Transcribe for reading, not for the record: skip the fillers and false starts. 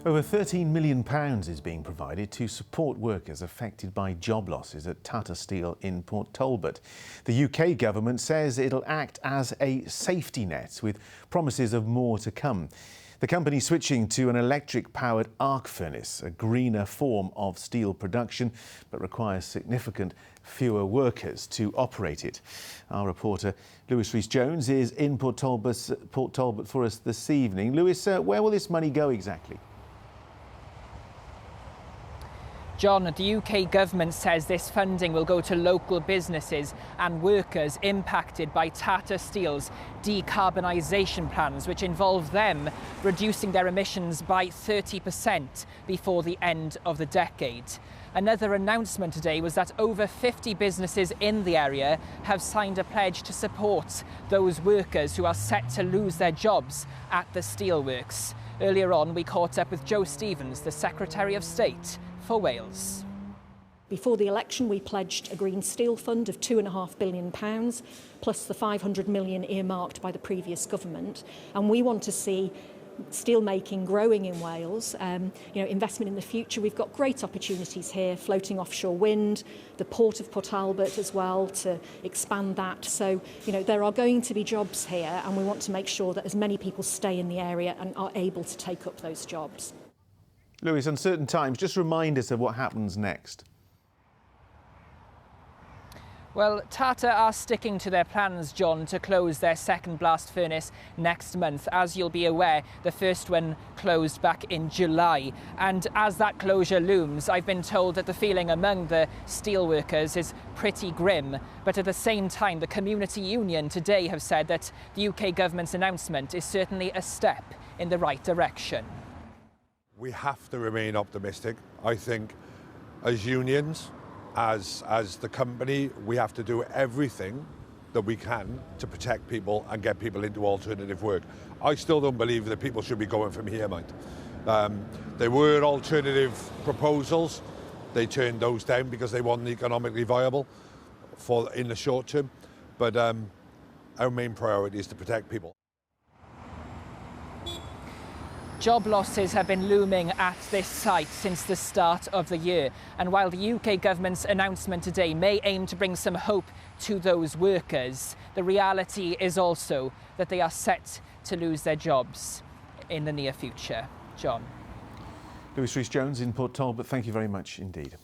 Over £13 million is being provided to support workers affected by job losses at Tata Steel in Port Talbot. The UK government says it'll act as a safety net with promises of more to come. The company switching to an electric-powered arc furnace, a greener form of steel production, but requires significant fewer workers to operate it. Our reporter Lewis Rhys-Jones is in Port Talbot for us this evening. Lewis, where will this money go exactly? John, the UK government says this funding will go to local businesses and workers impacted by Tata Steel's decarbonisation plans, which involve them reducing their emissions by 30% before the end of the decade. Another announcement today was that over 50 businesses in the area have signed a pledge to support those workers who are set to lose their jobs at the steelworks. Earlier on, we caught up with Joe Stevens, the Secretary of State for Wales. Before the election, we pledged a Green Steel Fund of £2.5 billion, plus the £500 million earmarked by the previous government. And we want to see steelmaking growing in Wales, investment in the future. We've got great opportunities here, floating offshore wind, the port of Port Talbot as well, to expand that. So, there are going to be jobs here, and we want to make sure that as many people stay in the area and are able to take up those jobs. Lewis, uncertain times, just remind us of what happens next. Well, Tata are sticking to their plans, John, to close their second blast furnace next month. As you'll be aware, the first one closed back in July. And as that closure looms, I've been told that the feeling among the steelworkers is pretty grim. But at the same time, the community union today have said that the UK government's announcement is certainly a step in the right direction. We have to remain optimistic. I think as unions, as the company, we have to do everything that we can to protect people and get people into alternative work. I still don't believe that people should be going from here, mate. There were alternative proposals. They turned those down because they weren't economically viable in the short term. But our main priority is to protect people. Job losses have been looming at this site since the start of the year. And while the UK government's announcement today may aim to bring some hope to those workers, the reality is also that they are set to lose their jobs in the near future. John. Lewis Rhys-Jones in Port Talbot, thank you very much indeed.